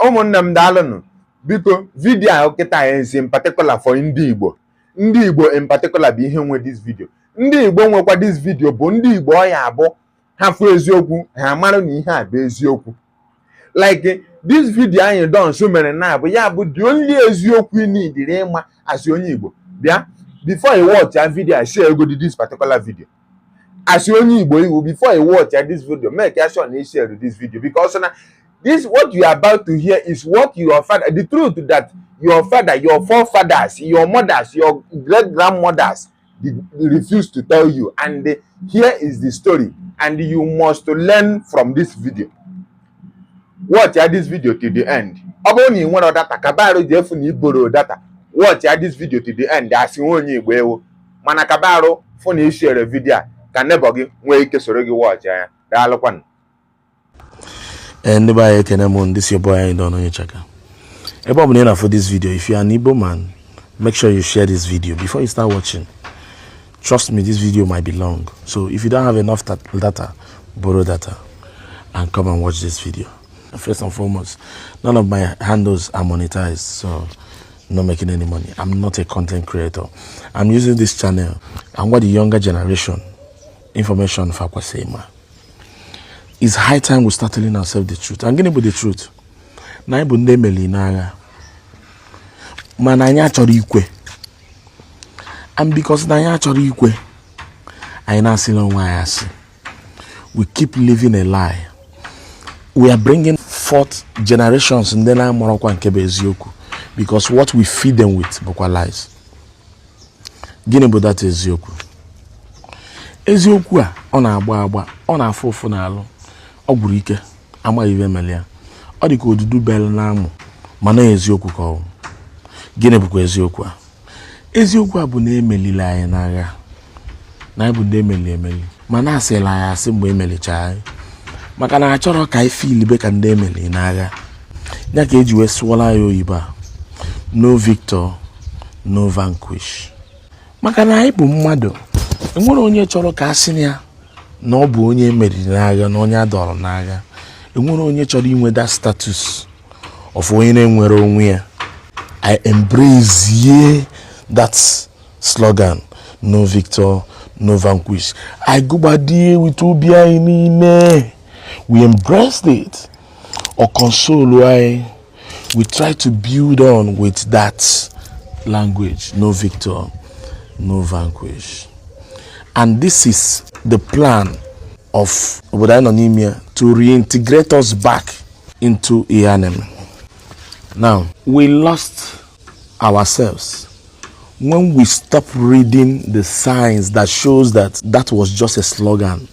ụmụnne m daalụnụ biko vidio a okịta is in particular for ndị Igbo in particular bụ ihe nwe this video. Ndị Igbo nwekwa this video bụ ndị Igbo ọ ya abụ ha fụ eziokwu ha mara na ihe a bụ eziokwu. Like this video anyị don so mere na bụ ya bụ the only eziokwu ị need ịma as onye Igbo. Bịa before you watch a video I share go this particular video. As onye Igbo before you watch this video make sure you share this video because now this what you are about to hear is what your father, the truth that your father, your forefathers, your mothers, your great-grandmothers refused to tell you. And here is the story. And you must learn from this video. Watch this video to the end. Only one of data. Kabaro definitely borrow data. Watch this video to the end. As you only will. Mana Kabaro phone share a video. Can never give way to sorry watch. Anybody can among this your boy I don't know your checker. About for this video, if you are an Igbo man, make sure you share this video before you start watching. Trust me, this video might be long. So if you don't have enough data, borrow data and come and watch this video. First and foremost, none of my handles are monetized, so I'm not making any money. I'm not a content creator. I'm using this channel and what the younger generation information for Kwasema. It's high time we start telling ourselves the truth. I'm going to be the truth. Na ibu nde meli naga. Mananya chori ikwe. And because nanya chori ikwe, I na silo wayasi. We keep living a lie. We are bringing forth generations and then I'm morokwa nkebe ezioku. Because what we feed them with bokwa lies. Gini bo that ezioku. Ezioku a ona agba ona afofo na alu. Ogwuru ike ama ive melia ọ dị ka odudu bel na-amụ mana eziokwu ka ọ gịnị bụkwa eziokwu a eziokwu a bụ na emelila anyị n'agha na bụ ndị emeli mana asịla anyị asị mgbe emelicha anyị maka na achọrọ ka anyị feel be ka ndị emeli n'agha ya ka eji wee sụọla ya oyibo no victor no vanquish maka na anyị bụ mmadụ enwere onye chọrọ ka asị ya na ọ bụ onye meriri n'agha na onye adọrọ n'agha enwere onye chọrọ inwe that status of onye na-enwere onwe ya. I embrace that slogan no victor no vanquish. I go badie with obi anyị n'ime. We embraced it or console why we try to build on with that language no victor no vanquish. And this is the plan of Obodo to reintegrate us back into Iyanem. Now, we lost ourselves when we stopped reading the signs that shows that that was just a slogan.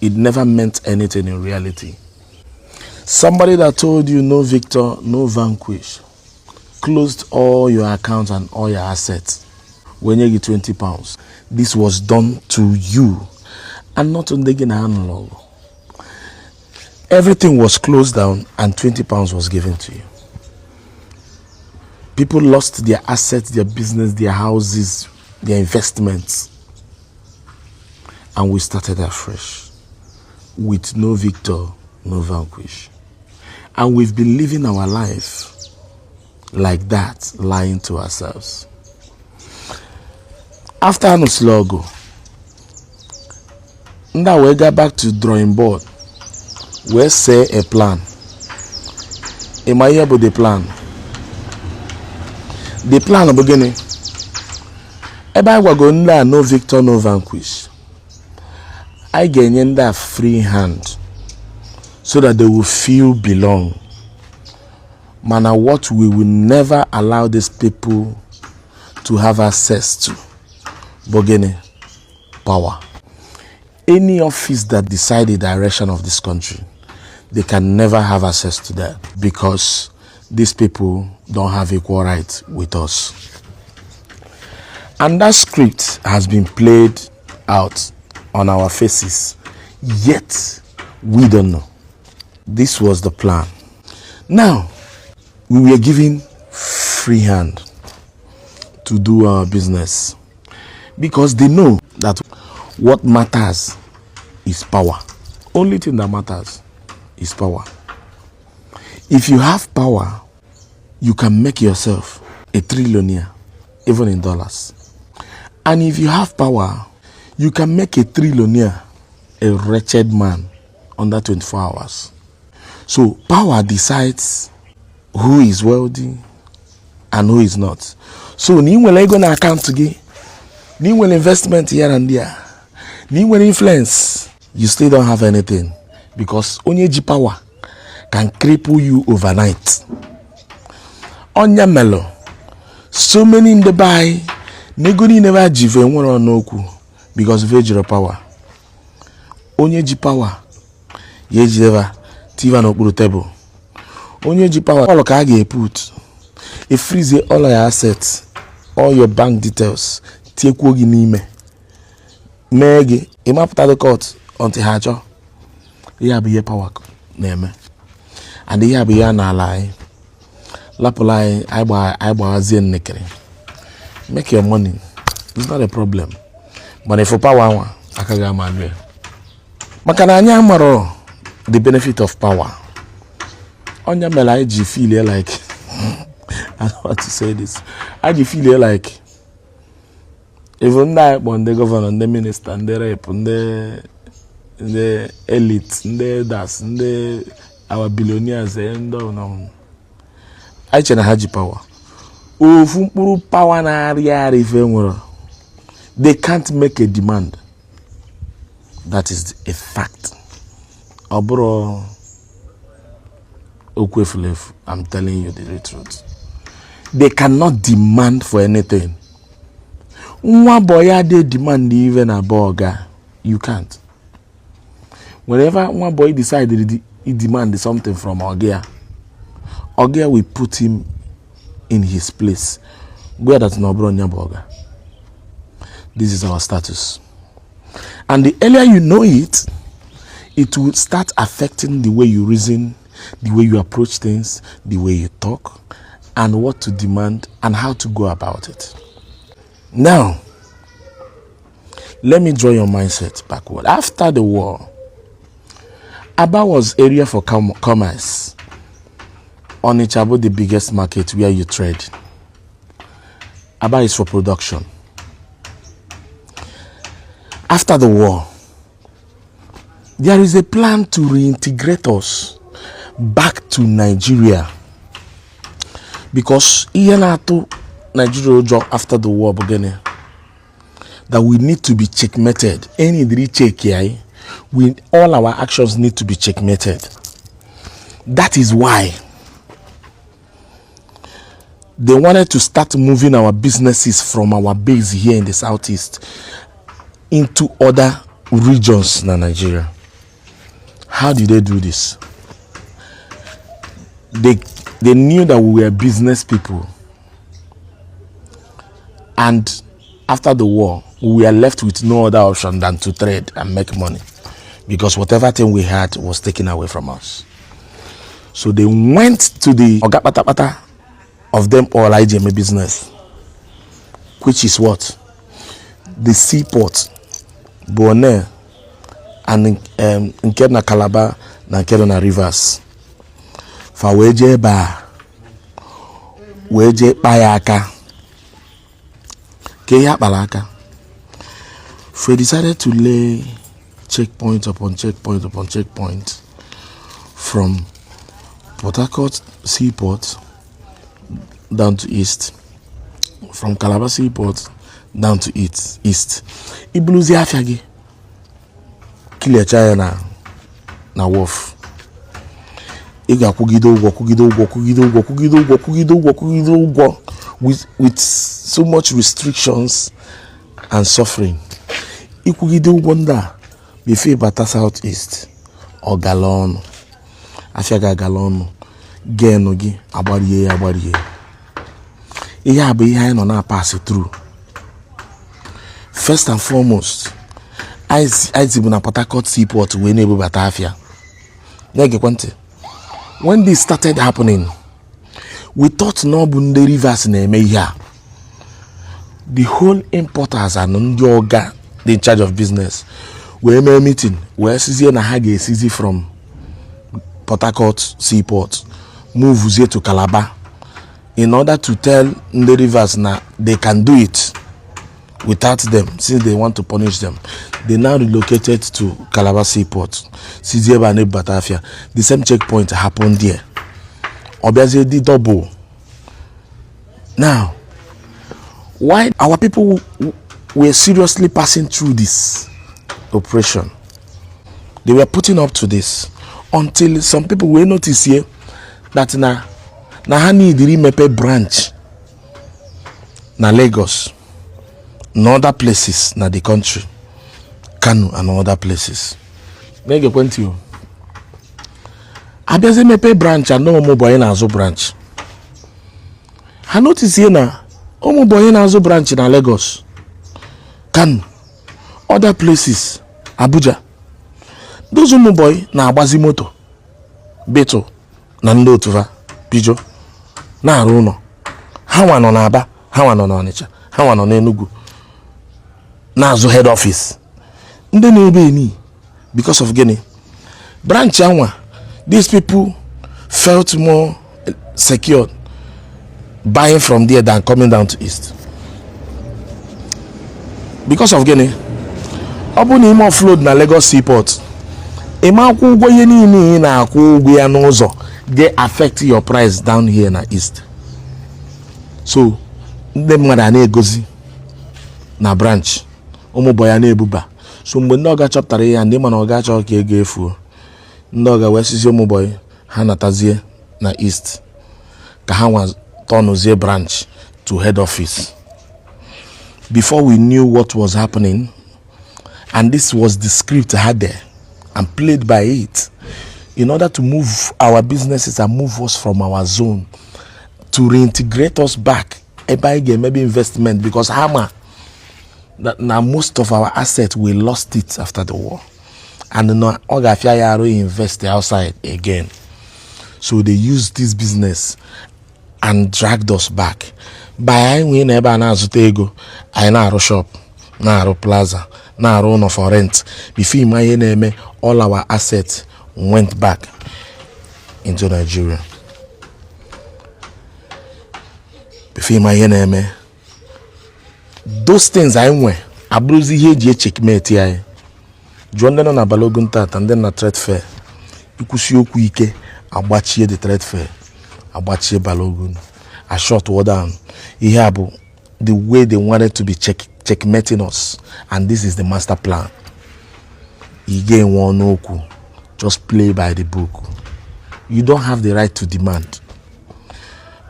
It never meant anything in reality. Somebody that told you no victor, no vanquish, closed all your accounts and all your assets when you get 20 pounds. This was done to you and not on the analog. Everything was closed down and 20 pounds was given to you. People lost their assets, their business, their houses, their investments. And we started afresh with no victor, no vanquish. And we've been living our life like that, lying to ourselves. After Anuslogo, now we go back to drawing board. We say a plan. Am I able the plan? The plan of beginning. Eba we go no victor, no vanquish. I get that free hand so that they will feel belong. Man, what we will never allow these people to have access to. Bogene, power. Any office that decide the direction of this country, they can never have access to that because these people don't have equal rights with us. And that script has been played out on our faces, yet we don't know. This was the plan. Now, we were given free hand to do our business because they know that what matters is power. Only thing that matters is power. If you have power, you can make yourself a trillionaire, even in dollars. And if you have power, you can make a trillionaire a wretched man under 24 hours. So power decides who is wealthy and who is not. So ni nwere ego na account gị, ni nwere investment here and there, ni nwere influence, you still don't have anything, because onye ji power can cripple you overnight. Onya melo, so many in the buy, negoni never jive nwere n'okwu because of ejiro power. Onye ji power, ye jideva tiva n'okpuru table. Onye ji power, all ka ga put, e freeze all your assets, all your bank details, tiekwo gị n'ime. Mee gị, ịmapụta the court until ha chọ. Ihe bụ ihe power na-eme. And ihe bụ ihe na-ala anyị. Lapụla anyị gbaghazie nnekere. Make your money. It's not a problem. But if for power, aka ga amalue. Maka na anyị amaro the benefit of power. Onya mela I feel like I don't want to say this. I feel like even that when the governor, the minister, and the rep, and the elite, and the das, and our billionaires, and no. I chena haji power. Ufumpuru power na ariari fenwero. They can't make a demand. That is a fact. Obro Okwefulef, I'm telling you the truth. They cannot demand for anything. One boy they demand even a burger. You can't. Whenever one boy decided he demanded something from Ogia will put him in his place. Where that's no bronya burger. This is our status. And the earlier you know it, it will start affecting the way you reason, the way you approach things, the way you talk, and what to demand and how to go about it. Now, let me draw your mindset backward. After the war, Aba was area for commerce. Onitsha, the biggest market where you trade. Aba is for production. After the war, there is a plan to reintegrate us back to Nigeria, because Nigeria after the war began, that we need to be checkmated. Any check here, all our actions need to be checkmated. That is why they wanted to start moving our businesses from our base here in the southeast into other regions in Nigeria. How did they do this? They knew that we were business people, and after the war we were left with no other option than to trade and make money, because whatever thing we had was taken away from us. So they went to the Oga Patapata of them all IJM business, which is what? The seaport, Bonaire, and nke na Calabar na nke na Rivers. Fa weje ba weje payaka ke ya balaka. We decided to lay checkpoint upon checkpoint upon checkpoint from Port Harcourt seaport down to east, from Calabar seaport down to east. Ibuluzi afiagi kile chaya na wharf. Iga kugido with so much restrictions and suffering. Ikugido wonder before bata southeast or galon afiaga galon genogi agbariye. Iya be ihe no na pass through. First and foremost, I zibu na Port Harcourt seaport we nebu batafia. When this started happening, we thought no bunde rivers na-eme ihe. The whole importers and ndị oga in charge of business were in a meeting where sizie na ha ga-esizi from Port Harcourt seaport move to Calabar in order to tell the Rivers now they can do it without them, since they want to punish them. They now relocated to Calabar Seaport. The same checkpoint happened there. Obviously, the double. Now, why our people were seriously passing through this operation? They were putting up to this until some people will notice here that na need the Mepe branch na Lagos, in other places na the country, Kano and other places. Make a point to you. Abeze Mepe branch and no more boy na Azo branch. I notice here na Omo boy na Azo branch na Lagos, Kano, other places, Abuja. Those Omo boy na Agbazi moto, Beto, na Ndotuva, Pijo, na Aruno. Hawa no na Aba, hawa no na Onitsha, hawa no na Enugu. Na Azo head office. Nde na-ebe ni because of gini. Branch anwa, these people felt more secure buying from there than coming down to east. Because of gini, obu na ime offload na Lagos Seaport. Ima akwụ ụgwọ ihe niile na akwụ ụgwọ ya n'ụzọ they affect your price down here na east. So ndị mmadụ na-egozi na branch ụmụ boy ya na-ebuba. So mgbe ndị ọga chọpụtara ya, ndị mana ọga chọọ ka ego efuo, ndị ọga wee sisi ụmụ boy ha natazie na east ka ha nwa turnuzie branch to head office. Before we knew what was happening, and this was the script I had there and played by it in order to move our businesses and move us from our zone to reintegrate us back. Maybe investment, because Hama, that now most of our assets we lost it after the war, and now Ogafia invest outside again. So they used this business and dragged us back. By we never na zutego, I na shop, na plaza, na no for rent. Before my name, all our assets went back into Nigeria. Before my name, those things I went, I bruised here, checkmate. I joined them on a Balogun tat and then a trade fair. You could see Okuike, I watch here the trade fair, I watch here Balogun. I shot war down. Ihabu, the way they wanted to be checkmating us, and this is the master plan. Again, one oku, just play by the book. You don't have the right to demand.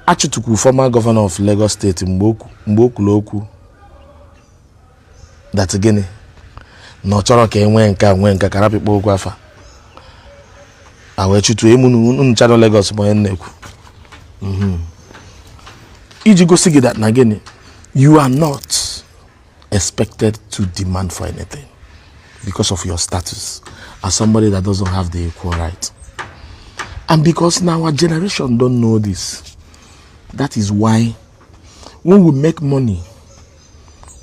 Achutuku, former governor of Lagos State, Mboku Loku, that again, no choroke wenka karapi boguafa. I went to Emunu Channel Lagos Moeneku. Ijigo Sigi that Nageni, you are not expected to demand for anything because of your status as somebody that doesn't have the equal right. And because now our generation don't know this, that is why when we make money,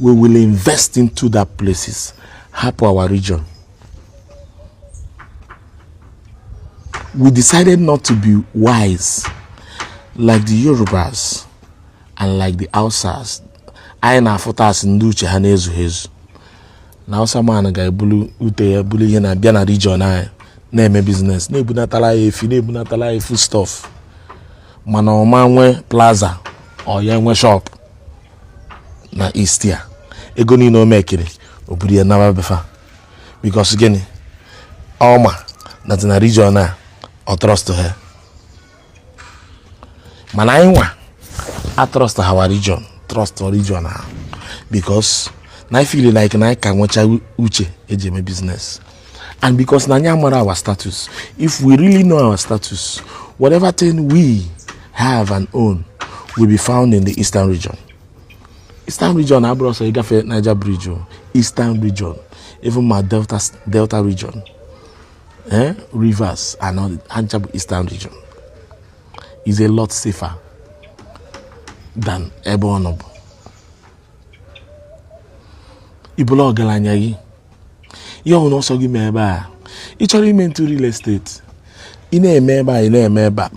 we will invest into that places, help our region. We decided not to be wise like the Yorubas and like the Hausas. I na fotas nduche hanezu hezu. Na Hausa man ga ebulu ute ya bulu ihe na bia na region anyị na-eme business. Na-ebunatala ya food stuff. Mana ọma nwe plaza or ya nwe shop na east ya. Ego ni no mekiri oburu ya na befa. Because gini ọma that na region na or trust to her. Mana anyị nwa I trust our region, trust our region now, because I feel like I can watch uche ejeme business, and because na nyamara our status. If we really know our status, whatever thing we have and own will be found in the eastern region. Eastern region, Abroso Igafe Niger Bridge, eastern region, even my Delta region, rivers and all the Anchabu eastern region is a lot safer than ebe ọnọbụ. Ibolo ọgaranya gị ihe ọhụrụ ọsọ gị mee ebe a ị chọrọ ime into real estate ị na-eme ebe a